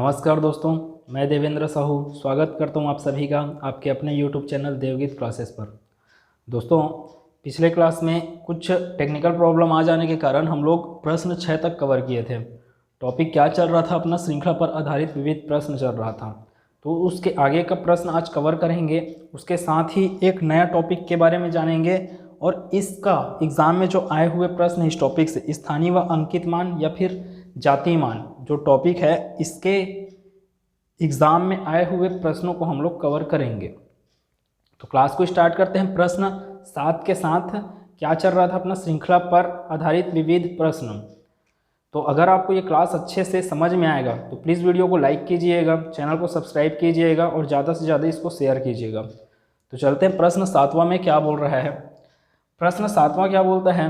नमस्कार दोस्तों, मैं देवेंद्र साहू स्वागत करता हूं आप सभी का आपके अपने YouTube चैनल देवगीत क्लासेस पर। दोस्तों, पिछले क्लास में कुछ टेक्निकल प्रॉब्लम आ जाने के कारण हम लोग प्रश्न 6 तक कवर किए थे। टॉपिक क्या चल रहा था? अपना श्रृंखला पर आधारित विविध प्रश्न चल रहा था, तो उसके आगे का प्रश्न आज कवर करेंगे। उसके साथ ही एक नया टॉपिक के बारे में जानेंगे और इसका एग्ज़ाम में जो आए हुए प्रश्न इस टॉपिक से स्थानीय व अंकित मान या फिर जातीय मान जो टॉपिक है, इसके एग्ज़ाम में आए हुए प्रश्नों को हम लोग कवर करेंगे। तो क्लास को स्टार्ट करते हैं। प्रश्न 7 के साथ क्या चल रहा था? अपना श्रृंखला पर आधारित विविध प्रश्न। तो अगर आपको ये क्लास अच्छे से समझ में आएगा तो प्लीज़ वीडियो को लाइक कीजिएगा, चैनल को सब्सक्राइब कीजिएगा और ज़्यादा से ज़्यादा इसको शेयर कीजिएगा। तो चलते हैं प्रश्न 7वां में क्या बोल रहा है। प्रश्न 7वां क्या बोलता है?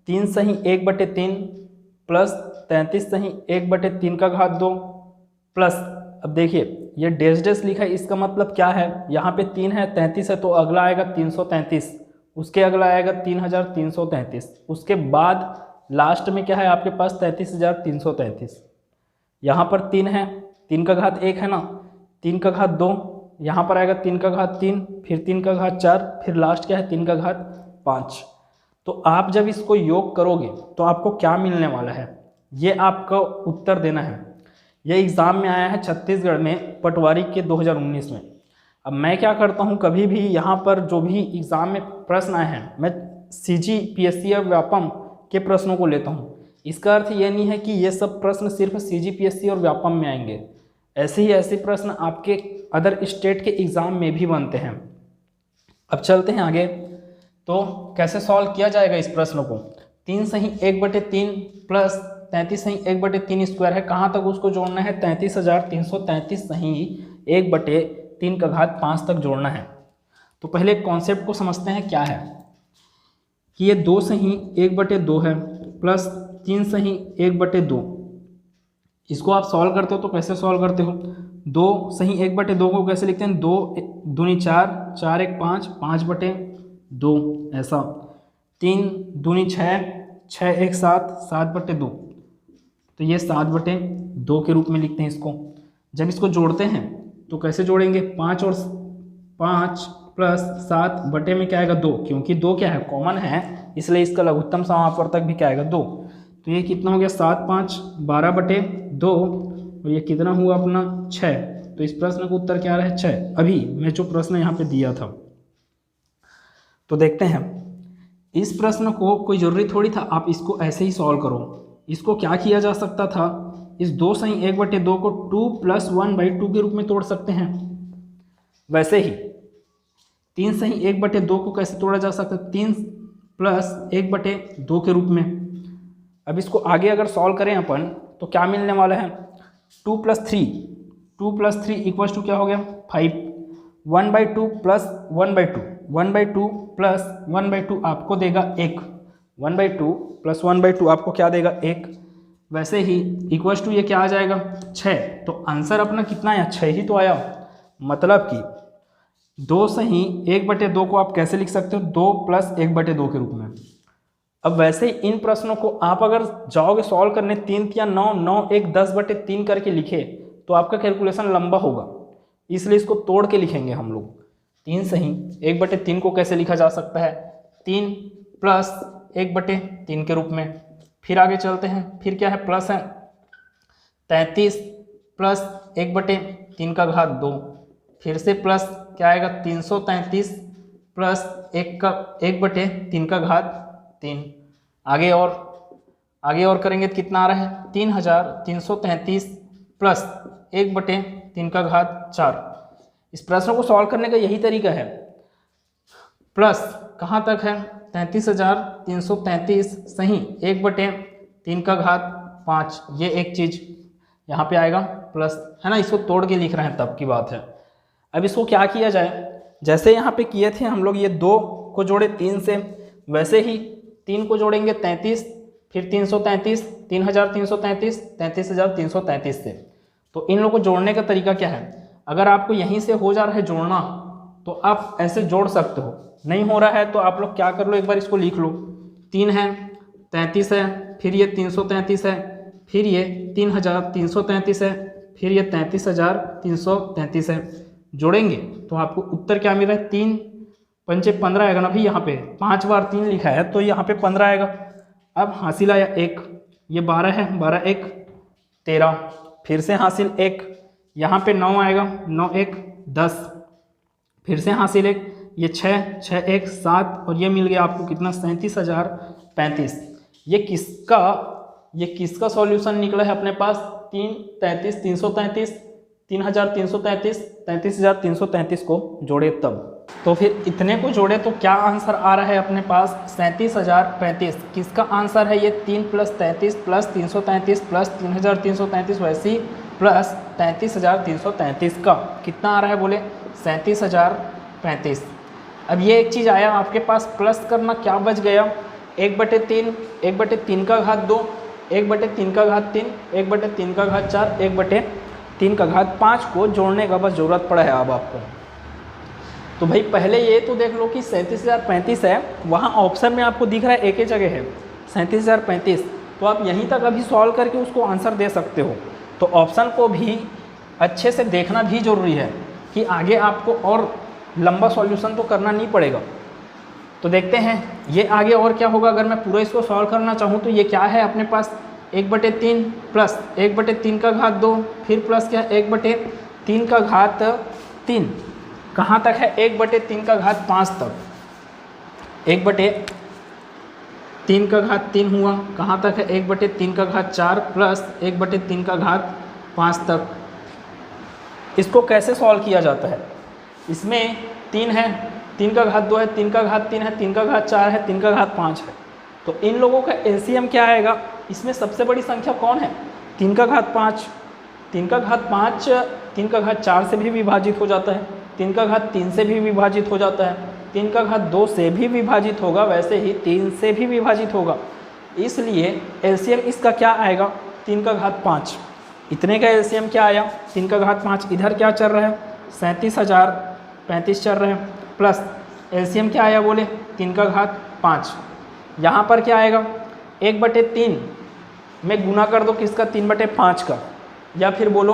3 सही 1/3 प्लस 33 सही 1/3 का घात 2 प्लस, अब देखिए ये डैश लिखा है, इसका मतलब क्या है? यहाँ पे 3 है, 33 है, तो अगला आएगा 333, उसके अगला आएगा 3333, उसके बाद लास्ट में क्या है आपके पास? 33333। यहाँ पर 3 है, 3 का घात 1 है ना, 3 का घात 2, यहाँ पर आएगा 3 का घात 3, फिर 3 का घात 4, फिर लास्ट क्या है? 3 का घात 5। तो आप जब इसको योग करोगे तो आपको क्या मिलने वाला है, ये आपका उत्तर देना है। ये एग्ज़ाम में आया है छत्तीसगढ़ में पटवारी के 2019 में। अब मैं क्या करता हूँ, कभी भी यहाँ पर जो भी एग्ज़ाम में प्रश्न आए हैं मैं CG PSC या व्यापम के प्रश्नों को लेता हूँ। इसका अर्थ ये नहीं है कि ये सब प्रश्न सिर्फ CG PSC और व्यापम में आएंगे, ऐसे ही ऐसे प्रश्न आपके अदर स्टेट के एग्ज़ाम में भी बनते हैं। अब चलते हैं आगे। तो कैसे सॉल्व किया जाएगा इस प्रश्न को? 3 सही 1/3 प्लस 33 सही 1/3 स्क्वायर है, कहाँ तक उसको जोड़ना है? 33,333 सही 1/3 का घात 5 तक जोड़ना है। तो पहले कॉन्सेप्ट को समझते हैं क्या है कि ये 2 सही 1/2 है प्लस 3 सही 1/2। इसको आप सॉल्व करते हो तो कैसे सॉल्व करते हो? 2 सही 1/2 को कैसे लिखते हैं? 2 दूनी 4, 4 1 5, 5/2 ऐसा। 3 दूनी 6, 6 1 7, 7/2। तो ये 7/2 के रूप में लिखते हैं इसको। जब इसको जोड़ते हैं तो कैसे जोड़ेंगे? 5 और 5 प्लस 7 बटे में क्या आएगा? 2, क्योंकि 2 क्या है? कॉमन है, इसलिए इसका लघुत्तम समापवर्तक भी क्या आएगा? 2। तो ये कितना हो गया? 7 5 12/2 और ये कितना हुआ अपना? 6। तो इस प्रश्न का उत्तर क्या रहा है? 6। अभी मैं जो प्रश्न यहाँ पे दिया था तो देखते हैं। इस प्रश्न को कोई ज़रूरी थोड़ी था आप इसको ऐसे ही सॉल्व करो। इसको क्या किया जा सकता था? इस 2 सही 1/2 को 2 + 1/2 के रूप में तोड़ सकते हैं। वैसे ही 3 सही 1/2 को कैसे तोड़ा जा सकता है? 3 + 1/2 के रूप में। अब इसको आगे अगर सॉल्व करें अपन तो क्या मिलने वाला है? 2 + 3, 2 + 3 = क्या हो गया? 5। 1/2 + 1/2, 1/2 + 1/2 आपको देगा 1। 1/2 + 1/2 आपको क्या देगा? 1। वैसे ही = ये क्या आ जाएगा? 6। तो आंसर अपना कितना आया? 6 ही तो आया। मतलब कि 2 सही 1/2 को आप कैसे लिख सकते हो? 2 + 1/2 के रूप में। अब वैसे ही इन प्रश्नों को आप अगर जाओगे सॉल्व करने 3 या 9, 9 1 10/3 करके लिखे तो आपका कैलकुलेशन लंबा होगा, इसलिए इसको तोड़ के लिखेंगे हम लोग। 3 सही 1/3 को कैसे लिखा जा सकता है? 3 + 1/3 के रूप में। फिर आगे चलते हैं। फिर क्या है? प्लस है 33 + 1/3 का घात 2। फिर से प्लस क्या आएगा? 333 + 1/3 का घात 3। आगे और करेंगे तो कितना आ रहा है? 3333 + 1/3 का घात 4। इस प्रश्न को सॉल्व करने का यही तरीका है। प्लस कहाँ तक है? 33,333 सही 1/3 का घात 5। ये एक चीज़ यहाँ पे आएगा प्लस, है ना? इसको तोड़ के लिख रहे हैं तब की बात है। अब इसको क्या किया जाए? जैसे यहाँ पे किए थे हम लोग, ये 2 को जोड़े 3 से, वैसे ही 3 को जोड़ेंगे 33, फिर 333, 3333, 33,333 से। तो इन लोगों को जोड़ने का तरीका क्या है? अगर आपको यहीं से हो जा रहा है जोड़ना तो आप ऐसे जोड़ सकते हो, नहीं हो रहा है तो आप लोग क्या कर लो, एक बार इसको लिख लो। 3 है, 33 है, फिर ये 333 है, फिर ये 3333 है, फिर ये 33,333 है, जोड़ेंगे तो आपको उत्तर क्या मिल रहा है, 3 पंचे 15 आएगा ना भाई। यहाँ पे 5 बार 3 लिखा है तो यहाँ पे 15 आएगा। अब हासिल आया 1, ये 12 है, 12 1 13, फिर से हासिल 1, यहाँ पे 9 आएगा, 9 1 10, फिर से हासिल 1, ये 6 6 1 7, और ये मिल गया आपको कितना, 37,035। ये किसका सॉल्यूशन निकला है अपने पास, 3,33,333, 3,333, 33,333 को जोड़े तब। तो फिर इतने को जोड़े तो क्या आंसर आ रहा है अपने पास, 37,035। किसका आंसर है ये, 3 + 33 + 333 + 3,333 वैसे ही प्लस 33,333 का कितना आ रहा है बोले, 37,035। अब ये एक चीज़ आया आपके पास, प्लस करना, क्या बच गया, 1/3, 1/3 का घात 2, 1/3 का घात 3, 1/3 का घात 4, 1/3 का घात 5 को जोड़ने का बस ज़रूरत पड़ा है अब आपको। तो भाई पहले ये तो देख लो कि 37,035 है, वहाँ ऑप्शन में आपको दिख रहा है एक ही जगह है 37,035, तो आप यहीं तक अभी सॉल्व करके उसको आंसर दे सकते हो। तो ऑप्शन को भी अच्छे से देखना भी ज़रूरी है कि आगे आपको और लंबा सॉल्यूशन तो करना नहीं पड़ेगा। तो देखते हैं ये आगे और क्या होगा। अगर मैं पूरा इसको सॉल्व करना चाहूँ तो ये क्या है अपने पास, 1/3 प्लस 1/3 का घात 2, फिर प्लस क्या, 1/3 का घात 3, कहाँ तक है, 1/3 का घात 5 तक, 1/3 का घात 3 हुआ, कहाँ तक है, 1/3 का घात 4 प्लस 1/3 का घात 5 तक। इसको कैसे सॉल्व किया जाता है, इसमें 3 है, 3 का घात 2 है, 3 का घात 3 है, 3 का घात 4 है, 3 का घात 5 है। तो इन लोगों का एलसीएम क्या आएगा, इसमें सबसे बड़ी संख्या कौन है, 3 का घात 5, 3 का घात 5 3 का घात 4 से भी विभाजित हो जाता है, 3 का घात 3 से भी विभाजित हो जाता है, 3 का घात 2 से भी विभाजित होगा, वैसे ही 3 से भी विभाजित होगा। इसलिए एलसीएम इसका क्या आएगा, 3 का घात 5। इतने का एलसीएम क्या आया, 3 का घात 5। इधर क्या चल रहा है, 37,035 चल रहे हैं, प्लस एलसीएम क्या आया बोले, 3 का घात 5। यहाँ पर क्या आएगा, 1/3 में गुना कर दो किसका, 3/5 का, या फिर बोलो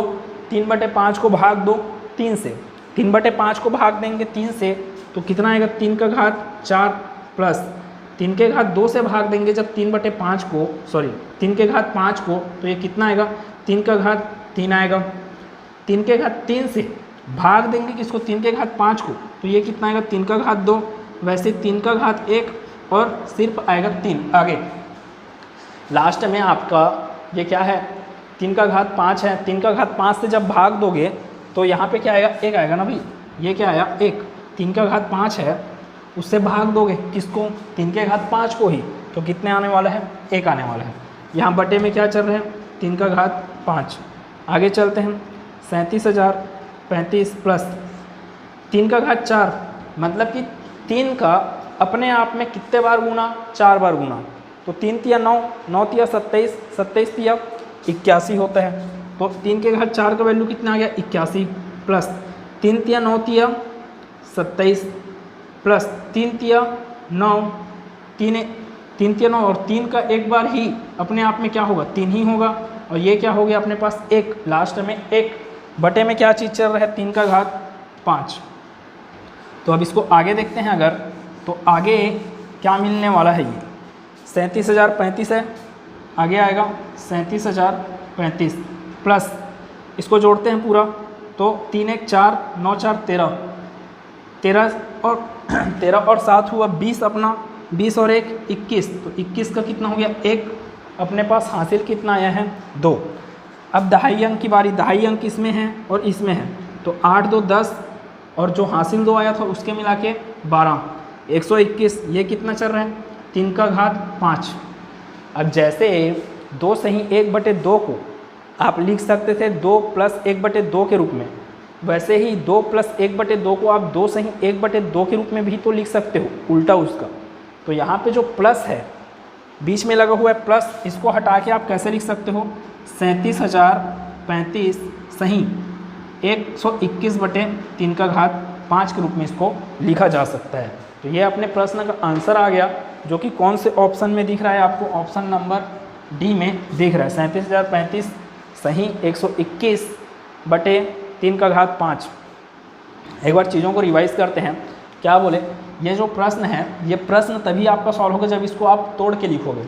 3/5 को भाग दो 3 से, 3/5 को भाग देंगे 3 से तो कितना आएगा, 3 का घात 4 प्लस 3 के घात 2 से भाग देंगे जब 3/5 को, 3 के घात 5 को, तो ये कितना आएगा, 3 का घात 3 आएगा। 3 के घात 3 से भाग देंगे किसको, 3 के घात 5 को, तो ये कितना आएगा, 3 का घात 2, वैसे 3 का घात 1 और सिर्फ आएगा 3 आगे। लास्ट में आपका ये क्या है, 3 का घात 5 है, 3 का घात 5 से जब भाग दोगे तो यहाँ पे क्या आएगा, 1 आएगा ना भाई, ये क्या आया 1, 3 का घात 5 है, उससे भाग दोगे किसको, 3 के घात 5 को ही, तो कितने आने वाला है, 1 आने वाला है। यहाँ बटे में क्या चल रहे हैं, 3 का घात 5। आगे चलते हैं, 37,035 प्लस 3 का घात 4, मतलब कि 3 का अपने आप में कितने बार गुना, 4 बार गुना, तो 3 तिया 9, 9 तिया 27, 27 तिया 81 होता है। तो 3 के घात 4 का वैल्यू कितना आ गया, 81 प्लस 3 तिया 9 तिया 27 प्लस 3 तिया 9, 3 तिया 9 और 3 का एक बार ही अपने आप में क्या होगा, 3 ही होगा, और ये क्या हो गया अपने पास 1, लास्ट में 1 बटे में क्या चीज़ चल रहा है, 3 का घात 5। तो अब इसको आगे देखते हैं अगर, तो आगे क्या मिलने वाला है, ये 37,035 है, आगे आएगा 37,035 प्लस इसको जोड़ते हैं पूरा, तो 3 1 4 9 4 13, 13 और 7 हुआ 20, अपना 20 और 1 21, तो 21 का कितना हो गया, 1 अपने पास हासिल कितना आया है, 2। अब दहाई अंक की बारी, दहाई अंक इसमें है और इसमें है, तो 8 2 10 और जो हासिल 2 आया था उसके मिला के 12, 121, ये कितना चल रहा है, 3 का घात 5। अब जैसे 2 सही 1/2 को आप लिख सकते थे 2 + 1/2 के रूप में, वैसे ही 2 + 1/2 को आप 2 सही 1/2 के रूप में भी तो लिख सकते हो, उल्टा उसका। तो यहाँ पे जो प्लस है बीच में लगा हुआ है प्लस, इसको हटा के आप कैसे लिख सकते हो, 37,035 सही 121/3 का घात 5 के रूप में इसको लिखा जा सकता है। तो ये अपने प्रश्न का आंसर आ गया, जो कि कौन से ऑप्शन में दिख रहा है आपको, ऑप्शन नंबर डी में दिख रहा है। 37,035 सही बटे 3 का घात 5। एक बार चीज़ों को रिवाइज करते हैं। क्या बोले, ये जो प्रश्न है ये प्रश्न तभी आपका सॉल्व होगा जब इसको आप तोड़ के लिखोगे।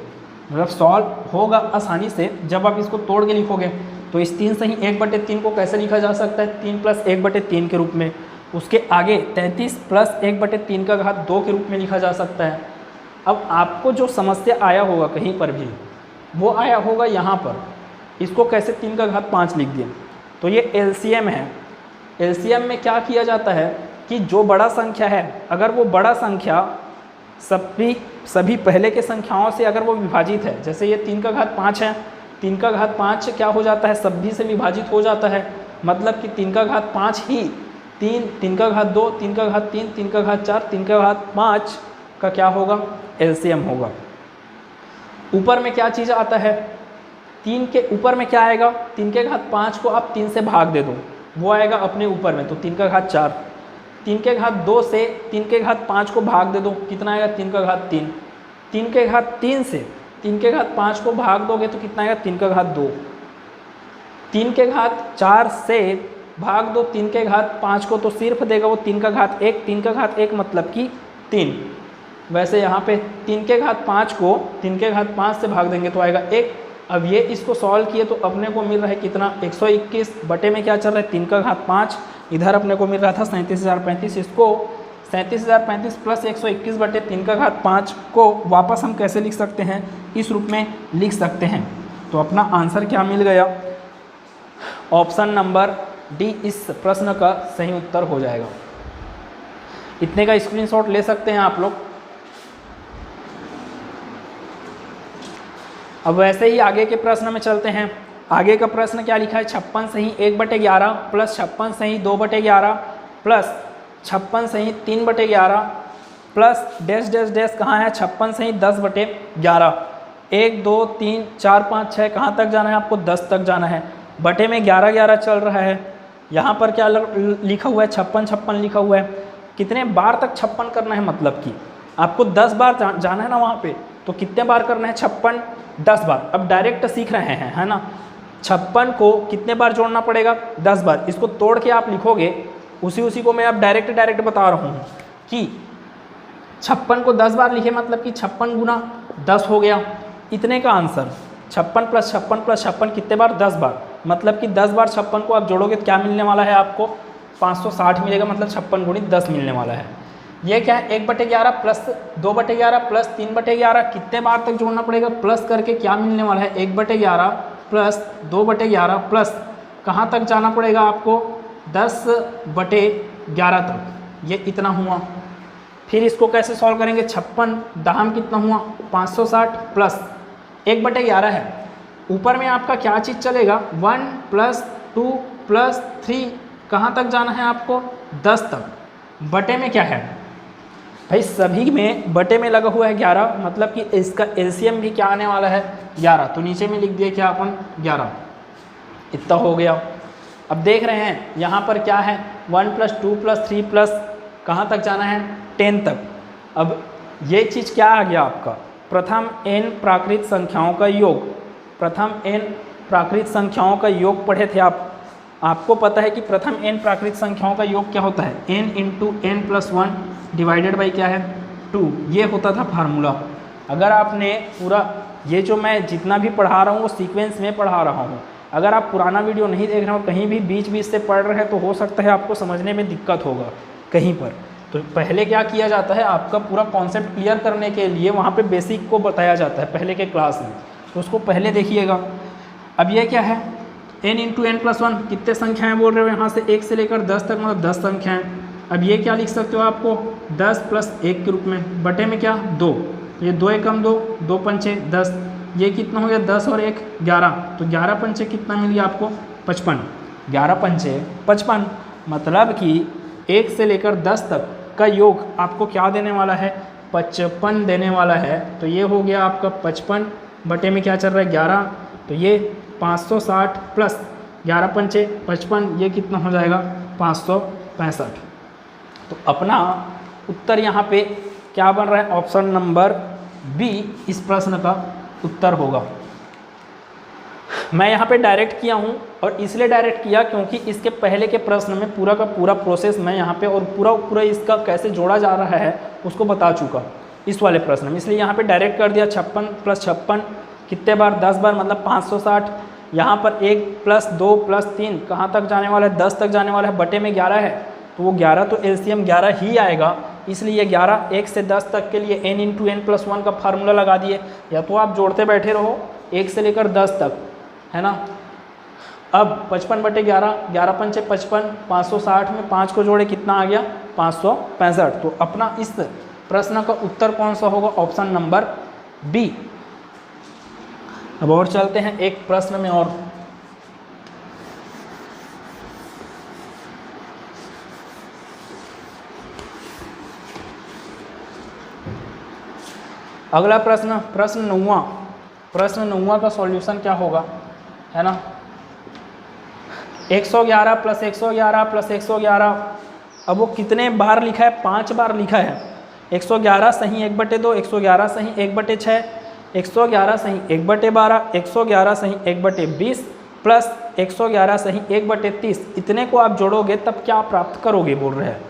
मतलब सॉल्व होगा आसानी से जब आप इसको तोड़ के लिखोगे। तो इस 3 से ही 1/3 को कैसे लिखा जा सकता है, 3 + 1/3 के रूप में। उसके आगे 33 + 1/3 का घात 2 के रूप में लिखा जा सकता है। अब आपको जो समस्या आया होगा कहीं पर भी, वो आया होगा यहाँ पर, इसको कैसे 3 का घात 5 लिख दिए। तो ये एलसीएम है। एलसीएम में क्या किया जाता है कि जो बड़ा संख्या है, अगर वो बड़ा संख्या सभी पहले के संख्याओं से अगर वो विभाजित है, जैसे ये 3 का घात 5 है, 3 का घात 5 क्या हो जाता है, सभी से विभाजित हो जाता है। मतलब कि 3 का घात 5 ही 3 का घात 2, 3 का घात 3, 3 का घात 4, 3 का घात 5 का क्या होगा, एलसीएम होगा। ऊपर में क्या चीज़ आता है, 3 के ऊपर में क्या आएगा, 3 के घात 5 को आप 3 से भाग दे दो, वो आएगा अपने ऊपर में, तो 3 का घात 4। 3 के घात 2 से 3 के घात 5 को भाग दे दो, कितना आएगा, 3 का घात 3। 3 के घात 3 से 3 के घात 5 को भाग दोगे तो कितना आएगा, 3 का घात 2। 3 के घात 4 से भाग दो 3 के घात 5 को, तो सिर्फ देगा वो 3 का घात 1। 3 का घात 1 मतलब कि 3। वैसे यहाँ पे 3 के घात 5 को 3 के घात 5 से भाग देंगे तो आएगा 1। अब ये इसको सॉल्व किए तो अपने को मिल रहा है कितना, 121 बटे में क्या चल रहा है, 3 का घात 5। इधर अपने को मिल रहा था 37,035। इसको 37,035 + 121 बटे 3 का घात 5 को वापस हम कैसे लिख सकते हैं, इस रूप में लिख सकते हैं। तो अपना आंसर क्या मिल गया, ऑप्शन नंबर डी इस प्रश्न का सही उत्तर हो जाएगा। इतने का स्क्रीनशॉट ले सकते हैं आप लोग। अब वैसे ही आगे के प्रश्न में चलते हैं। आगे का प्रश्न क्या लिखा है, 56 सही 1/11 + 56 सही 2/11 + 56 सही 3/11 प्लस डैश डैश डैश कहाँ है, 56 सही 10/11। 1 2 3 4 5 6 कहाँ तक जाना है आपको, 10 तक जाना है। बटे में 11 11 चल रहा है। यहाँ पर क्या लिखा हुआ है, 56 56 लिखा हुआ है। कितने बार तक 56 करना है, मतलब कि आपको 10 बार जाना है ना वहाँ पे, तो कितने बार करना है, 56 10 बार। अब डायरेक्ट सीख रहे हैं, है ना। 56 को कितने बार जोड़ना पड़ेगा, 10 बार। इसको तोड़ के आप लिखोगे, उसी को मैं अब डायरेक्ट बता रहा हूँ कि 56 को 10 बार लिखे, मतलब कि 56 गुना 10 हो गया। इतने का आंसर 56 + 56 + 56 कितने बार, 10 बार। मतलब कि 10 बार 56 को आप जोड़ोगे तो क्या मिलने वाला है आपको, 560 मिलेगा। मतलब 56 × 10 मिलने वाला है। ये क्या है, 1/11 + 2/11 + 3/11 कितने बार तक जोड़ना पड़ेगा, प्लस करके क्या मिलने वाला है, 1/11 + 2/11 प्लस कहाँ तक जाना पड़ेगा आपको, 10/11 तक। ये इतना हुआ। फिर इसको कैसे सॉल्व करेंगे, 56 दाहम कितना हुआ, 560 प्लस 1/11 है। ऊपर में आपका क्या चीज़ चलेगा, 1 + 2 + 3 कहाँ तक जाना है आपको, 10 तक। बटे में क्या है भाई, सभी में बटे में लगा हुआ है 11, मतलब कि इसका एलसीएम भी क्या आने वाला है, 11। तो नीचे में लिख दिए क्या अपन, 11। इतना हो गया। अब देख रहे हैं यहाँ पर क्या है, 1 + 2 + 3 प्लस कहाँ तक जाना है, 10 तक। अब ये चीज़ क्या आ गया आपका, प्रथम n प्राकृत संख्याओं का योग। प्रथम n प्राकृत संख्याओं का योग पढ़े थे आप। आपको पता है कि प्रथम n प्राकृत संख्याओं का योग क्या होता है, n × n + 1 डिवाइडेड बाई क्या है, 2। ये होता था फार्मूला। अगर आपने पूरा ये जो मैं जितना भी पढ़ा रहा हूँ वो सीक्वेंस में पढ़ा रहा हूँ, अगर आप पुराना वीडियो नहीं देख रहे हो, कहीं भी बीच से पढ़ रहे हैं, तो हो सकता है आपको समझने में दिक्कत होगा कहीं पर। तो पहले क्या किया जाता है, आपका पूरा कॉन्सेप्ट क्लियर करने के लिए वहाँ पे बेसिक को बताया जाता है पहले के क्लास में, तो उसको पहले देखिएगा। अब ये क्या है, n × n + 1 कितने संख्याएं बोल रहे हो, यहाँ से 1 से लेकर 10 तक, मतलब 10 संख्याएं। अब ये क्या लिख सकते हो आपको, 10 + 1 के रूप में। बटे में क्या, 2, ये 2 × 2 2 × 5 10। ये कितना हो गया, 10 और 1 11। तो 11 × 5 कितना मिल गया आपको, 55। 11 × 5 55, मतलब कि 1 से लेकर 10 तक का योग आपको क्या देने वाला है, 55 देने वाला है। तो ये हो गया आपका 55, बटे में क्या चल रहा है, 11। तो ये 560 प्लस 11 × 5 55, ये कितना हो जाएगा, 565। तो अपना उत्तर यहाँ पे क्या बन रहा है, ऑप्शन नंबर बी इस प्रश्न का उत्तर होगा। मैं यहाँ पे डायरेक्ट किया हूँ, और इसलिए डायरेक्ट किया क्योंकि इसके पहले के प्रश्न में पूरा का पूरा प्रोसेस मैं यहाँ पे और पूरा इसका कैसे जोड़ा जा रहा है उसको बता चुका इस वाले प्रश्न में, इसलिए यहाँ पे डायरेक्ट कर दिया। 56 + 56 कितने बार, 10 बार, मतलब 560। यहाँ पर 1 + 2 + 3 कहाँ तक जाने वाला है, 10 तक जाने वाला है, बटे में 11 है, तो वो 11 तो एलसीएम 11 ही आएगा, इसलिए ये 11 1 से 10 तक के लिए n × n+1 का फार्मूला लगा दिए। या तो आप जोड़ते बैठे रहो 1 से लेकर 10 तक, है ना। अब 55/11, 11 × 5 = 55, 560 में 5 को जोड़े कितना आ गया, 565। तो अपना इस प्रश्न का उत्तर कौन सा होगा, ऑप्शन नंबर बी। अब और चलते हैं एक प्रश्न में और। अगला प्रश्न, प्रश्न 9वां का सॉल्यूशन क्या होगा, है ना। 111 + 111 + 111, अब वो कितने बार लिखा है, 5 बार लिखा है। 111 सही 1/2, 111 सही 1/6, 111 सही 1/12, 111 सही 1/20 प्लस 111 सही 1/30, इतने को आप जोड़ोगे तब क्या प्राप्त करोगे बोल रहे हैं।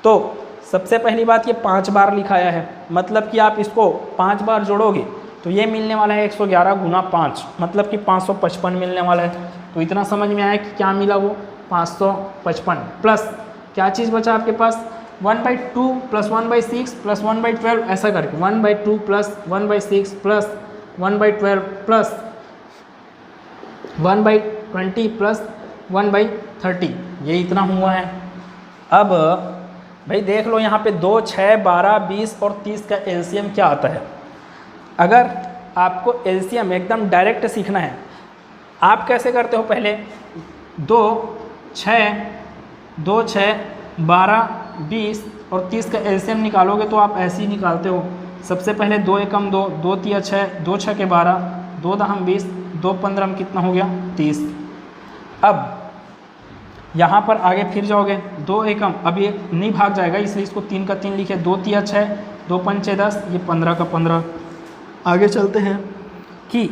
तो सबसे पहली बात ये 5 बार लिखाया है, मतलब कि आप इसको 5 बार जोड़ोगे तो ये मिलने वाला है 111 × 5, मतलब कि 555 मिलने वाला है। तो इतना समझ में आया कि क्या मिला, वो 555 प्लस क्या चीज़ बचा आपके पास, 1/2 + 1/6 + 1/12, ऐसा करके 1/2 + 1/6 + 1/12 प्लस 1/20 + 1/30, ये इतना हुआ है। अब भाई देख लो यहाँ पे 2, 6, 12, 20 और 30 का एलसीएम क्या आता है। अगर आपको एलसीएम एकदम डायरेक्ट सीखना है, आप कैसे करते हो, पहले 2, 6, 12, 20 और 30 का एलसीएम निकालोगे तो आप ऐसे ही निकालते हो। सबसे पहले 2 एकम 2, 2 तिया 6, 2 6 के 12, 2 दहम 20, 2 15 में कितना हो गया, 30। अब यहाँ पर आगे फिर जाओगे, 2 एकम, अब ये नहीं भाग जाएगा इसलिए इसको 3 का 3 लिखे, 2 तिया 6, 2 पंचे 10, ये 15 का 15। आगे चलते हैं कि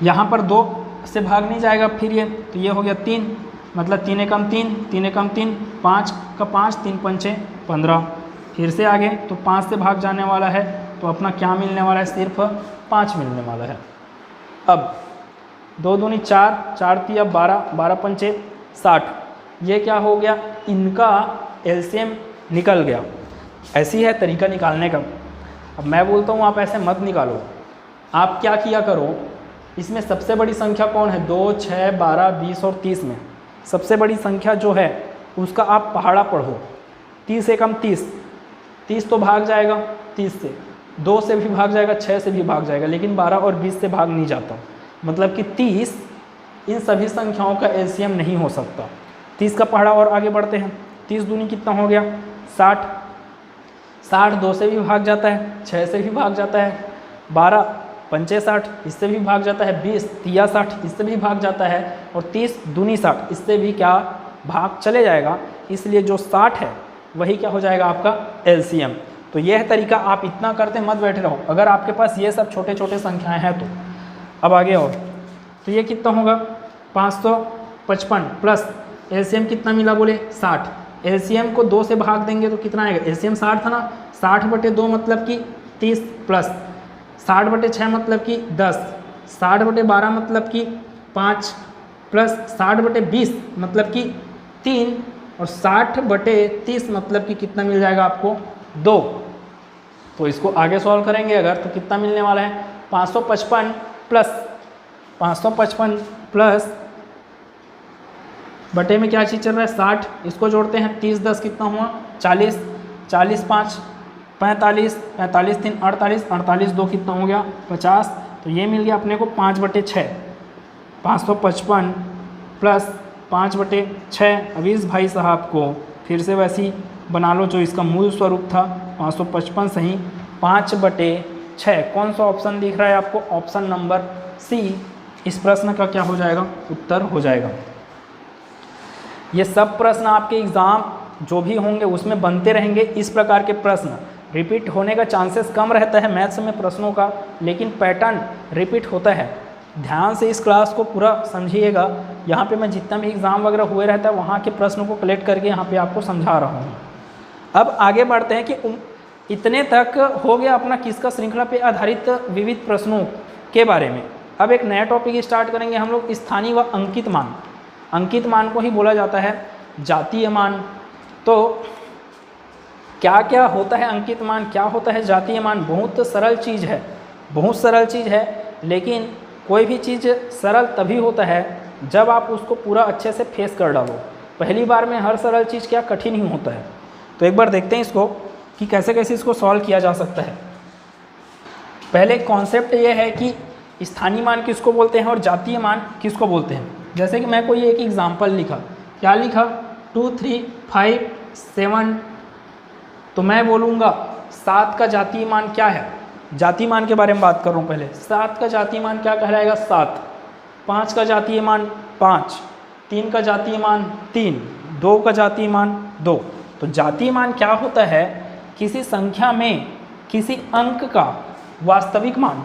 यहाँ पर 2 से भाग नहीं जाएगा, फिर ये तो ये हो गया 3, मतलब 3 एकम 3, 3 एकम 3, 5 का 5, 3 पंचे 15। फिर से आगे तो 5 से भाग जाने वाला है, तो अपना क्या मिलने वाला है, सिर्फ 5 मिलने वाला है। अब 2 दूनी 4, 4 तिया 12, 12 पंचे 60, ये क्या हो गया, इनका एलसीएम निकल गया। ऐसी है तरीका निकालने का। अब मैं बोलता हूँ आप ऐसे मत निकालो, आप क्या किया करो, इसमें सबसे बड़ी संख्या कौन है, 2, 6, 12, 20 और 30 में सबसे बड़ी संख्या जो है उसका आप पहाड़ा पढ़ो। 30 एकम 30, 30 तो भाग जाएगा 30 से, 2 से भी भाग जाएगा, 6 से भी भाग जाएगा, लेकिन 12 और 20 से भाग नहीं जाता, मतलब कि 30 इन सभी संख्याओं का एलसीएम नहीं हो सकता। 30 का पहाड़ा और आगे बढ़ते हैं, 30 दूनी कितना हो गया, 60, 60 2 से भी भाग जाता है, 6 से भी भाग जाता है, 12 पंचे 60 इससे भी भाग जाता है, 20 तिया 60 इससे भी भाग जाता है, और 30 दूनी 60 इससे भी क्या भाग चले जाएगा, इसलिए जो 60 है वही क्या हो जाएगा आपका एलसीएम। तो यह तरीका आप इतना करते मत बैठे रहो, अगर आपके पास ये सब छोटे छोटे संख्याएं हैं तो। अब आगे और, तो ये कितना होगा 555 प्लस एलसीएम कितना मिला बोले 60, एलसीएम को 2 से भाग देंगे तो कितना आएगा, एलसीएम 60 था ना, 60/2 मतलब कि 30 प्लस 60/6 मतलब कि 10, 60/12 मतलब कि 5 प्लस 60/20 मतलब कि 3 और 60/30 मतलब कि कितना मिल जाएगा आपको 2। तो इसको आगे सॉल्व करेंगे अगर तो कितना मिलने वाला है 555 प्लस बटे में क्या चीज़ चल रहा है 60, इसको जोड़ते हैं 30 10 कितना हुआ 40, 40 5 45, 45 3 48, 48 2 कितना हो गया 50। तो ये मिल गया अपने को 5/6, 555 प्लस 5/6। अब इस भाई साहब को फिर से वैसे ही बना लो जो इसका मूल स्वरूप था 555 सही 5/6। कौन सा ऑप्शन दिख रहा है आपको, ऑप्शन नंबर सी इस प्रश्न का क्या हो जाएगा, उत्तर हो जाएगा। ये सब प्रश्न आपके एग्ज़ाम जो भी होंगे उसमें बनते रहेंगे। इस प्रकार के प्रश्न रिपीट होने का चांसेस कम रहता है मैथ्स में प्रश्नों का, लेकिन पैटर्न रिपीट होता है। ध्यान से इस क्लास को पूरा समझिएगा। यहाँ पे मैं जितना भी एग्ज़ाम वगैरह हुए रहता है वहाँ के प्रश्नों को कलेक्ट करके यहाँ पे आपको समझा रहा हूँ। अब आगे बढ़ते हैं कि इतने तक हो गया अपना किसका श्रृंखला पे आधारित विविध प्रश्नों के बारे में। अब एक नया टॉपिक स्टार्ट करेंगे हम लोग, स्थानीय व अंकित मान। अंकित मान को ही बोला जाता है जातीय मान। तो क्या क्या होता है अंकित मान, क्या होता है जातीय मान? बहुत सरल चीज़ है, बहुत सरल चीज़ है। लेकिन कोई भी चीज़ सरल तभी होता है जब आप उसको पूरा अच्छे से फेस कर डालो। पहली बार में हर सरल चीज़ क्या कठिन ही होता है। तो एक बार देखते हैं इसको कि कैसे कैसे इसको सॉल्व किया जा सकता है। पहले कॉन्सेप्ट ये है कि स्थानीय मान किसको बोलते हैं और जातीय मान किसको बोलते हैं। जैसे कि मैं कोई एक एग्जाम्पल लिखा, क्या लिखा? 2 3 5 7। तो मैं बोलूँगा 7 का जातीय मान क्या है? जातीय मान के बारे में बात कर रहा हूँ पहले। 7 का जातीय मान क्या कहलाएगा? 7। 5 का जातीय मान 5। 3 का जातीय मान 3। 2 का जातीय मान 2। तो जातीय मान क्या होता है? किसी संख्या में किसी अंक का वास्तविक मान।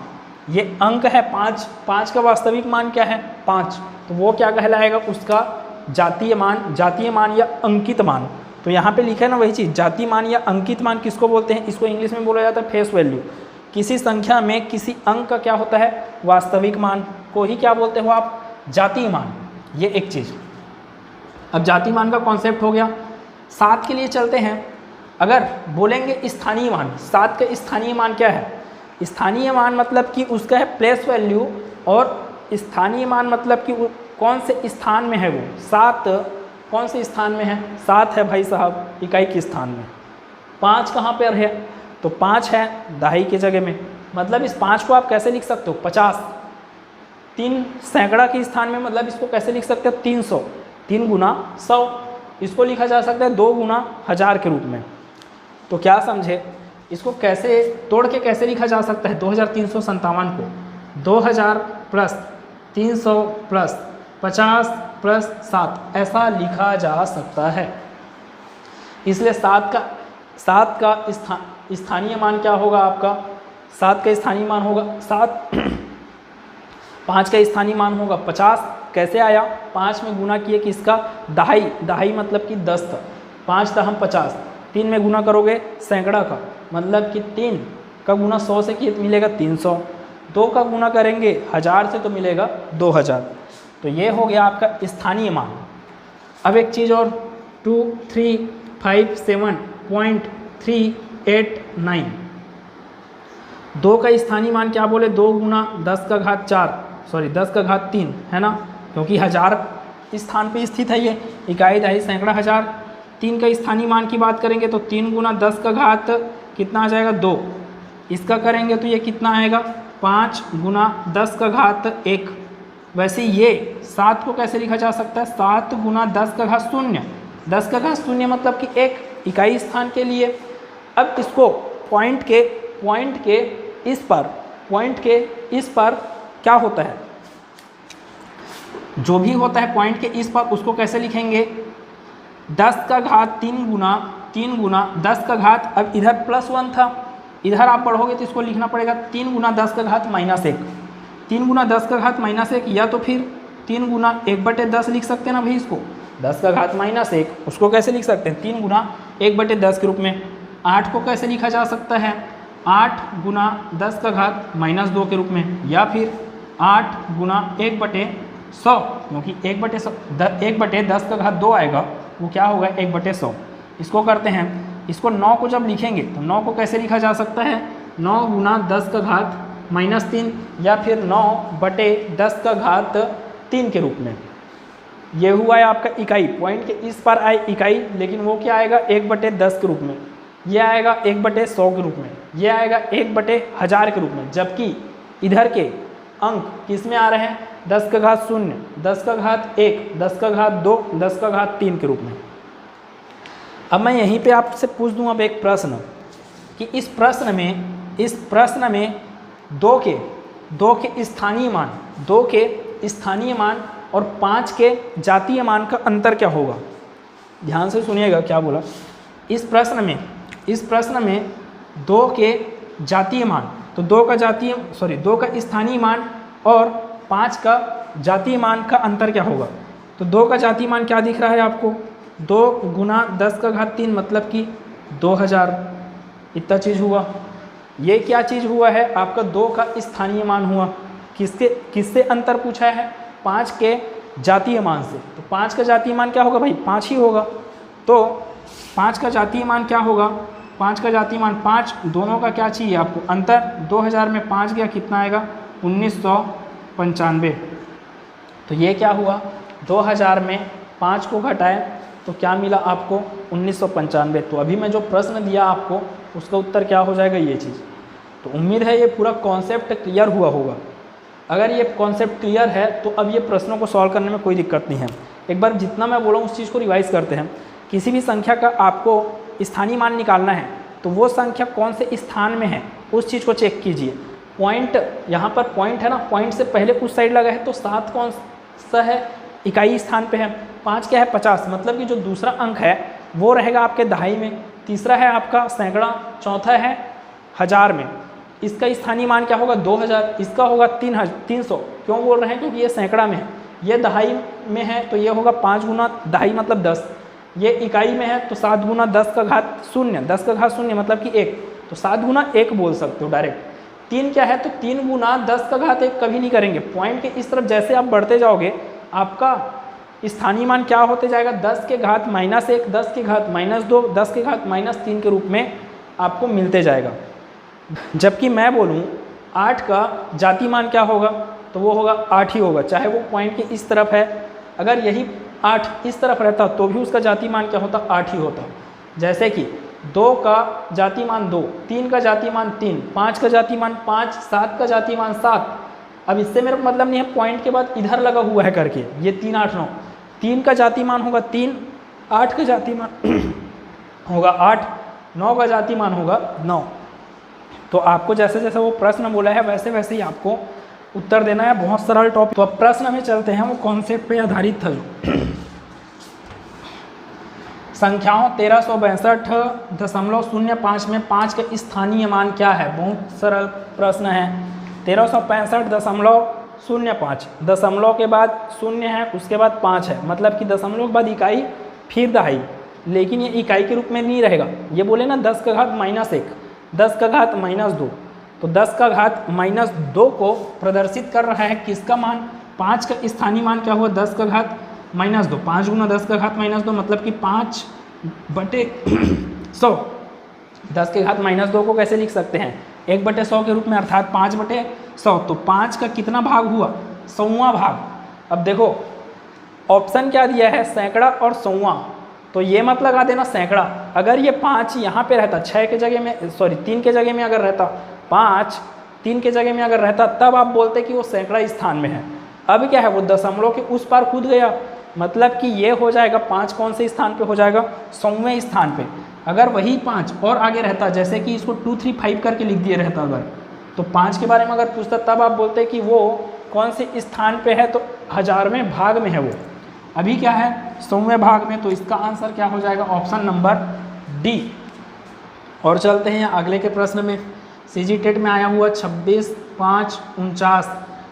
ये अंक है 5, 5 का वास्तविक मान क्या है? 5। तो वो क्या कहलाएगा? उसका जातीय मान, जातीय मान या अंकित मान। तो यहाँ पे लिखा है ना वही चीज़, जातीय मान या अंकित मान किसको बोलते हैं? इसको इंग्लिश में बोला जाता है फेस वैल्यू। किसी संख्या में किसी अंक का क्या होता है? वास्तविक मान को ही क्या बोलते हो आप? जातीय मान। ये एक चीज़। अब जातीय मान का कॉन्सेप्ट हो गया। 7 के लिए चलते हैं। अगर बोलेंगे स्थानीय मान, 7 का स्थानीय मान क्या है? स्थानीय मान मतलब कि उसका है प्लेस वैल्यू, और स्थानीय मान मतलब कि कौन से स्थान में है वो। 7 कौन से स्थान में है? 7 है भाई साहब इकाई के स्थान में। 5 कहाँ पर है? तो 5 है दहाई की जगह में। मतलब इस 5 को आप कैसे लिख सकते हो? 50। 3 सैकड़ा के स्थान में, मतलब इसको कैसे लिख सकते हो? 300। 3 गुना 100। इसको लिखा जा सकता है 2 गुना 1000 के रूप में। तो क्या समझे? इसको कैसे तोड़ के कैसे लिखा जा सकता है? 2357 को 2000 प्लस 300 प्लस 50 प्लस 7 ऐसा लिखा जा सकता है। इसलिए 7 का स्थानीय मान क्या होगा आपका? 7 का स्थानीय मान होगा 7। 5 का स्थानीय मान होगा 50। कैसे आया? 5 में गुना किए किसका? दहाई। दहाई मतलब कि 10 था। 5 था हम 50। 3 में गुना करोगे सैकड़ा का, मतलब कि 3 का गुना 100 से किए तो मिलेगा 300। 2 का गुना करेंगे 1000 से तो मिलेगा 2000। तो ये हो गया आपका स्थानीय मान। अब एक चीज़ और, 2357.389। 2 का स्थानीय मान क्या बोले? 2 गुना 10 का घात 4, सॉरी 10 का घात 3 है ना, क्योंकि 1000 स्थान पे स्थित है ये। इकाई दहाई सैकड़ा 1000। 3 का स्थानीय मान की बात करेंगे तो 3 गुना 10 का घात कितना आ जाएगा? 2। इसका करेंगे तो ये कितना आएगा? 5 गुना 10 का घात 1। वैसे ये 7 को कैसे लिखा जा सकता है? 7 गुना 10 का घात 0। 10 का घात 0 मतलब कि 1 इकाई स्थान के लिए। अब इसको पॉइंट के इस पर क्या होता है? जो भी होता है पॉइंट के इस पर, उसको कैसे लिखेंगे? 10 का घात 3 गुना 10 का घात, अब इधर +1 था, इधर आप पढ़ोगे तो इसको लिखना पड़ेगा 3 गुना 10 का घात -1। 3 गुना 10 का घात -1, या तो फिर 3 गुना 1/10 लिख सकते हैं ना भाई इसको। 10 का घात -1 उसको कैसे लिख सकते हैं? 3 गुना 1/10 के रूप में। 8 को कैसे लिखा जा सकता है? 8 गुना 10 का घात -2 के रूप में, या फिर 8 गुना 1/100, क्योंकि 1/10 का घात 2 आएगा, वो क्या होगा? 1/100। इसको करते हैं, इसको 9 को जब लिखेंगे तो 9 को कैसे लिखा जा सकता है? 9 गुना 10 का घात -3, या फिर 9/10 का घात 3 के रूप में। ये हुआ है आपका इकाई। पॉइंट के इस पर आए इकाई, लेकिन वो क्या आएगा? 1/10 के रूप में। ये आएगा 1/100 के रूप में। ये आएगा 1/1000 के रूप में। जबकि इधर के अंक किस में आ रहे हैं? 10 का घात 0, 10 का घात 1, 10 का घात 2, 10 का घात 3 के रूप में। अब मैं यहीं पे आपसे पूछ दूं अब एक प्रश्न कि इस प्रश्न में 2 के स्थानीय मान और 5 के जातीय मान का अंतर क्या होगा? ध्यान से सुनिएगा क्या बोला। इस प्रश्न में 2 के जातीय मान, तो 2 का स्थानीय मान और 5 का जातीय मान का अंतर क्या होगा। तो 2 का जातीय मान क्या दिख रहा है आपको, 2 गुना 10 का घात 3 मतलब कि 2000, इतना चीज़ हुआ। ये क्या चीज़ हुआ है, आपका 2 का स्थानीय मान हुआ। किससे अंतर पूछा है, 5 के जातीय मान से। तो 5 का जातीय मान क्या होगा भाई, 5 ही होगा। तो 5 का जातीय मान क्या होगा, 5 का जातीय मान 5, दोनों का क्या चाहिए आपको अंतर, 2000 में 5 गया कितना आएगा 1995। तो ये क्या हुआ, 2000 में 5 को घटाए तो क्या मिला आपको 1995। तो अभी मैं जो प्रश्न दिया आपको उसका उत्तर क्या हो जाएगा, ये चीज़। तो उम्मीद है ये पूरा कॉन्सेप्ट क्लियर हुआ होगा। अगर ये कॉन्सेप्ट क्लियर है तो अब ये प्रश्नों को सॉल्व करने में कोई दिक्कत नहीं है। एक बार जितना मैं बोला उस चीज़ को रिवाइज करते हैं। किसी भी संख्या का आपको स्थानीय मान निकालना है तो वो संख्या कौन से स्थान में है उस चीज़ को चेक कीजिए। पॉइंट, यहाँ पर पॉइंट है ना, पॉइंट से पहले उस साइड लगा है तो 7 कौन सा है, इकाई स्थान पे है। 5 क्या है 50, मतलब कि जो दूसरा अंक है वो रहेगा आपके दहाई में, तीसरा है आपका सैकड़ा, चौथा है हज़ार में। इसका स्थानीय मान क्या होगा 2000, इसका होगा 300। क्यों बोल रहे हैं, क्योंकि ये सैकड़ा में है, ये दहाई में है तो ये होगा 5 गुना दहाई मतलब 10। ये इकाई में है तो 7 गुना 10 का घात 0, 10 का घात 0 मतलब कि 1, तो 7 गुना 1 बोल सकते हो डायरेक्ट। 3 क्या है, तो 3 गुना 10 का घात 1 कभी नहीं करेंगे। पॉइंट के इस तरफ जैसे आप बढ़ते जाओगे आपका स्थानीय मान क्या होते जाएगा, 10 के घात -1, 10 के घात -2, 10 के घात -3 के रूप में आपको मिलते जाएगा। जबकि मैं बोलूँ 8 का जातीय मान क्या होगा, तो वो होगा 8 ही होगा, चाहे वो पॉइंट के इस तरफ है। अगर यही 8 इस तरफ रहता तो भी उसका जातीय मान क्या होता, 8 ही होता। जैसे कि 2 का जातीय मान 2, 3 का जातीय मान 3, 5 का जातीय मान 5, 7 का जातीय मान 7। अब इससे मेरा मतलब नहीं है पॉइंट के बाद इधर लगा हुआ है करके, ये 3, 8, 9। 3 का जातीय मान होगा 3, 8 का जातीय मान होगा 8, 9 का जातीय मान होगा 9। तो आपको जैसे जैसे वो प्रश्न बोला है वैसे वैसे ही आपको उत्तर देना है। बहुत सरल टॉपिक। तो अब प्रश्न में चलते हैं, वो कॉन्सेप्ट पे आधारित था जो संख्याओं 1362.05 में 5 का स्थानीय मान क्या है। बहुत सरल प्रश्न है। 1365.05, दशमलव के बाद 0 है, उसके बाद 5 है, मतलब कि दशमलव के बाद इकाई फिर दहाई, लेकिन ये इकाई के रूप में नहीं रहेगा। ये बोले ना 10 का घात -1, 10 का घात -2, तो 10 का घात -2 को प्रदर्शित कर रहा है किसका मान, 5 का स्थानीय मान क्या हुआ 10 का घात -2। 5 गुना 10 का घात -2 मतलब कि 5/100। 10 के घात -2 को कैसे लिख सकते हैं, 1/100 के रूप में, अर्थात 5/100। तो 5 का कितना भाग हुआ, 100वां भाग। अब देखो ऑप्शन क्या दिया है, सैकड़ा और 100वां, तो ये मत लगा देना सैकड़ा। अगर ये 5 यहाँ पे रहता, 6 के जगह में, सॉरी 3 के जगह में अगर रहता, 5 3 के जगह में अगर रहता, तब आप बोलते कि वो सैकड़ा स्थान में है। अब क्या है, वो दशमलव के उस पार कूद गया, मतलब कि ये हो जाएगा 5 कौन से स्थान पे हो जाएगा, 100वें स्थान पे। अगर वही 5 और आगे रहता, जैसे कि इसको 2 3 5 करके लिख दिए रहता अगर, तो 5 के बारे में अगर पूछता तब आप बोलते कि वो कौन से स्थान पे है, तो 1000वें भाग में है वो। अभी क्या है, 100वें भाग में, तो इसका आंसर क्या हो जाएगा, ऑप्शन नंबर डी। और चलते हैं अगले के प्रश्न में। सीजी टेट में आया हुआ 26/5/49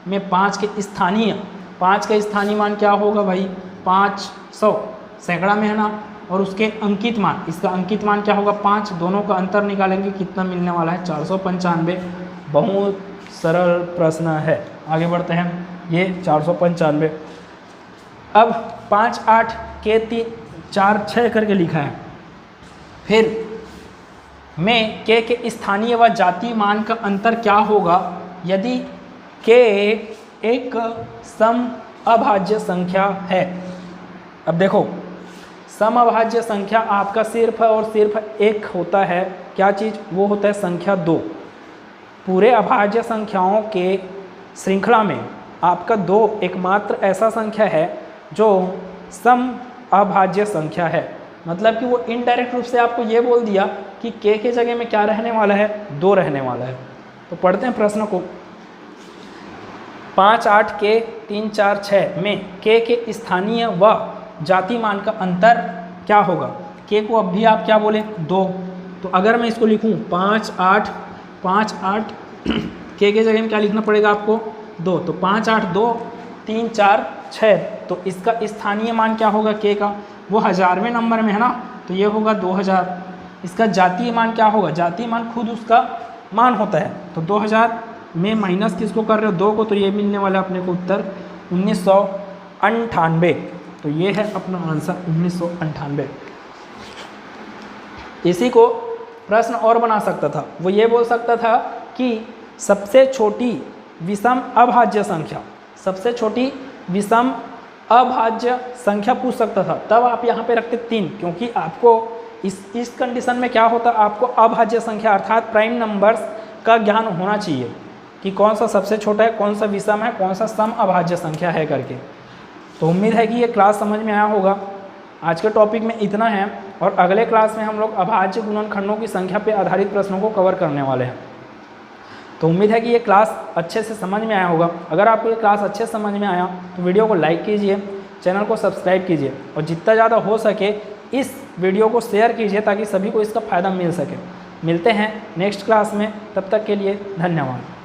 में 5 के स्थानीय, 5 का स्थानीय मान क्या होगा भाई, 500 सैकड़ा में है ना, और उसके अंकित मान, इसका अंकित मान क्या होगा 5, दोनों का अंतर निकालेंगे कितना मिलने वाला है 495। बहुत सरल प्रश्न है। आगे बढ़ते हैं, ये 495। अब 5 8 के 3 4 6 करके लिखा है। फिर में के स्थानीय व जातीय मान का अंतर क्या होगा यदि के एक सम अभाज्य संख्या है। अब देखो सम अभाज्य संख्या आपका सिर्फ और सिर्फ एक होता है, क्या चीज़, वो होता है संख्या 2। पूरे अभाज्य संख्याओं के श्रृंखला में आपका 2 एकमात्र ऐसा संख्या है जो सम अभाज्य संख्या है। मतलब कि वो इनडायरेक्ट रूप से आपको ये बोल दिया कि के जगह में क्या रहने वाला है, 2 रहने वाला है। तो पढ़ते हैं प्रश्न को। 5 8 के 3 4 6 में के स्थानीय व जातीय मान का अंतर क्या होगा। के को अब भी आप क्या बोले, 2। तो अगर मैं इसको लिखूं 5 8 5 8 के जगह में क्या लिखना पड़ेगा आपको, 2, तो 5 8 2 3 4 6। तो इसका स्थानीय मान क्या होगा k का, वो हज़ारवें नंबर में है ना, तो ये होगा 2000। इसका जातीय मान क्या होगा, जातीय मान खुद उसका मान होता है, तो 2000 में माइनस किसको कर रहे हो, 2 को, तो ये मिलने वाला अपने को उत्तर 1998। तो ये है अपना आंसर 1998। इसी को प्रश्न और बना सकता था, वो ये बोल सकता था कि सबसे छोटी विषम अभाज्य संख्या, सबसे छोटी विषम अभाज्य संख्या पूछ सकता था, तब आप यहाँ पे रखते 3, क्योंकि आपको इस कंडीशन में क्या होता, आपको अभाज्य संख्या अर्थात प्राइम नंबर्स का ज्ञान होना चाहिए कि कौन सा सबसे छोटा है, कौन सा विषम है, कौन सा सम अभाज्य संख्या है करके। तो उम्मीद है कि ये क्लास समझ में आया होगा। आज के टॉपिक में इतना है, और अगले क्लास में हम लोग अभाज्य गुणनखंडों की संख्या पर आधारित प्रश्नों को कवर करने वाले हैं। तो उम्मीद है कि ये क्लास अच्छे से समझ में आया होगा। अगर आपको ये क्लास अच्छे से समझ में आया तो वीडियो को लाइक कीजिए, चैनल को सब्सक्राइब कीजिए, और जितना ज़्यादा हो सके इस वीडियो को शेयर कीजिए ताकि सभी को इसका फ़ायदा मिल सके। मिलते हैं नेक्स्ट क्लास में, तब तक के लिए धन्यवाद।